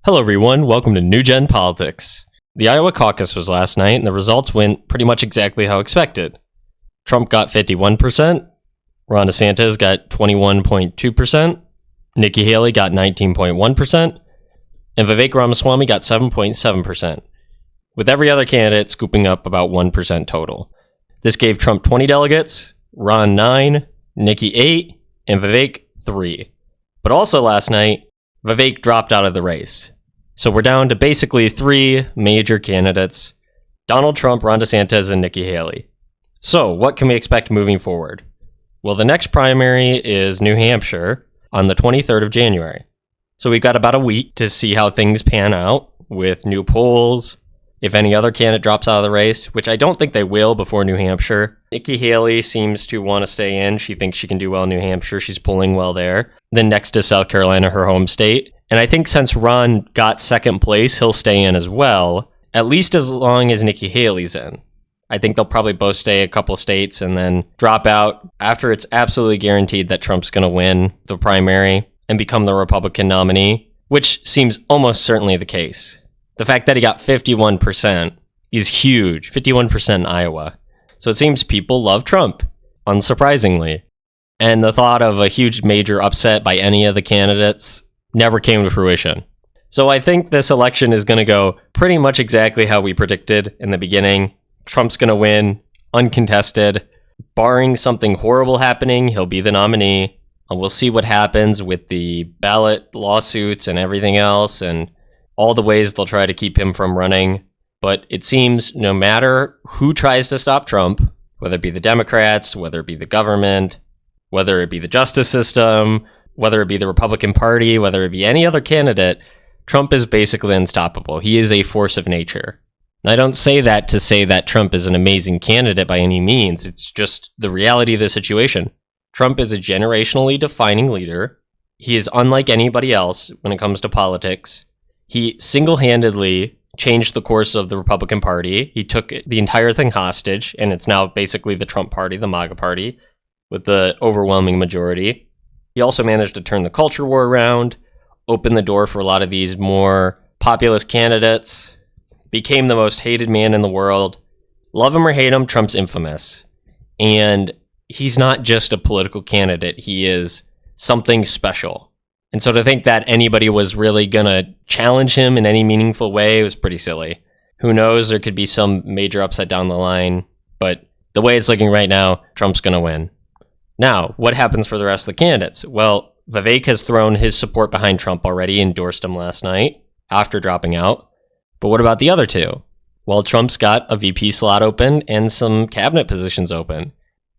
Hello everyone, welcome to New Gen Politics. The Iowa caucus was last night and the results went pretty much exactly how expected. Trump got 51%, Ron DeSantis got 21.2%, Nikki Haley got 19.1%, and Vivek Ramaswamy got 7.7%, with every other candidate scooping up about 1% total. This gave Trump 20 delegates, Ron 9, Nikki 8, and Vivek 3. But also last night, Vivek dropped out of the race. So we're down to basically 3 major candidates: Donald Trump, Ron DeSantis, and Nikki Haley. So what can we expect moving forward? Well, the next primary is New Hampshire on the 23rd of January. So we've got about a week to see how things pan out with new polls, if any other candidate drops out of the race, which I don't think they will before New Hampshire. Nikki Haley seems to want to stay in. She thinks she can do well in New Hampshire. She's polling well there. Then next is South Carolina, her home state. And I think since Ron got second place, he'll stay in as well, at least as long as Nikki Haley's in. I think they'll probably both stay a couple states and then drop out after it's absolutely guaranteed that Trump's going to win the primary and become the Republican nominee, which seems almost certainly the case. The fact that he got 51% is huge, 51% in Iowa. So it seems people love Trump, unsurprisingly. And the thought of a huge major upset by any of the candidates never came to fruition. So I think this election is going to go pretty much exactly how we predicted in the beginning. Trump's going to win, uncontested. Barring something horrible happening, he'll be the nominee. And we'll see what happens with the ballot lawsuits and everything else and all the ways they'll try to keep him from running. But it seems no matter who tries to stop Trump, whether it be the Democrats, whether it be the government, whether it be the justice system, whether it be the Republican Party, whether it be any other candidate, Trump is basically unstoppable. He is a force of nature. And I don't say that to say that Trump is an amazing candidate by any means. It's just the reality of the situation. Trump is a generationally defining leader. He is unlike anybody else when it comes to politics. He single-handedly changed the course of the Republican Party. He took the entire thing hostage, and it's now basically the Trump Party, the MAGA Party, with the overwhelming majority. He also managed to turn the culture war around, open the door for a lot of these more populist candidates, became the most hated man in the world. Love him or hate him, Trump's infamous. And he's not just a political candidate, he is something special. And so to think that anybody was really going to challenge him in any meaningful way was pretty silly. Who knows, there could be some major upset down the line, but the way it's looking right now, Trump's going to win. Now, what happens for the rest of the candidates? Well, Vivek has thrown his support behind Trump already, endorsed him last night after dropping out. But what about the other two? Well, Trump's got a VP slot open and some cabinet positions open.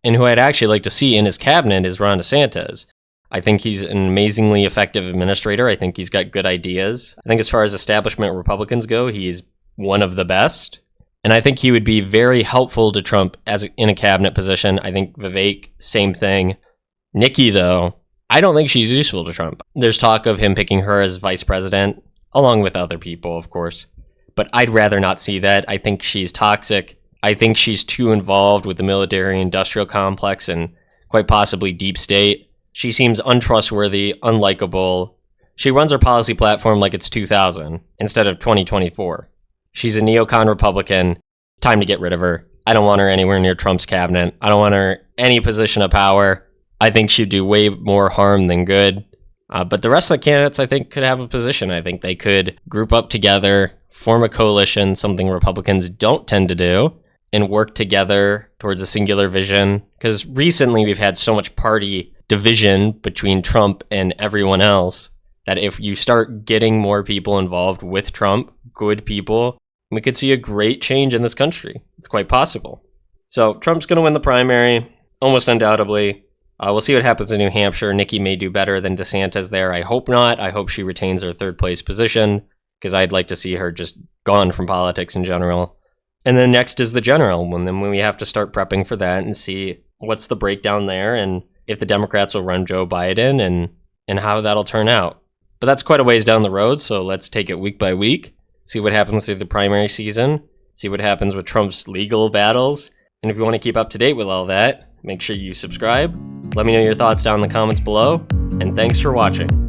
And who I'd actually like to see in his cabinet is Ron DeSantis. I think he's an amazingly effective administrator. I think he's got good ideas. I think as far as establishment Republicans go, he's one of the best. And I think he would be very helpful to Trump as in a cabinet position. I think Vivek, same thing. Nikki, though, I don't think she's useful to Trump. There's talk of him picking her as vice president, along with other people, of course. But I'd rather not see that. I think she's toxic. I think she's too involved with the military-industrial complex and quite possibly deep state. She seems untrustworthy, unlikable. She runs her policy platform like it's 2000 instead of 2024. She's a neocon Republican. Time to get rid of her. I don't want her anywhere near Trump's cabinet. I don't want her any position of power. I think she'd do way more harm than good. But the rest of the candidates, I think, could have a position. I think they could group up together, form a coalition, something Republicans don't tend to do, and work together towards a singular vision. Because recently we've had so much party division between Trump and everyone else that if you start getting more people involved with Trump, good people, we could see a great change in this country. It's quite possible. So Trump's going to win the primary, almost undoubtedly. We'll see what happens in New Hampshire. Nikki may do better than DeSantis there. I hope not. I hope she retains her third place position because I'd like to see her just gone from politics in general. And then next is the general. And then we have to start prepping for that and see what's the breakdown there and if the Democrats will run Joe Biden and how that'll turn out. But that's quite a ways down the road, so let's take it week by week, see what happens through the primary season, see what happens with Trump's legal battles. And if you want to keep up to date with all that, make sure you subscribe. Let me know your thoughts down in the comments below, and thanks for watching.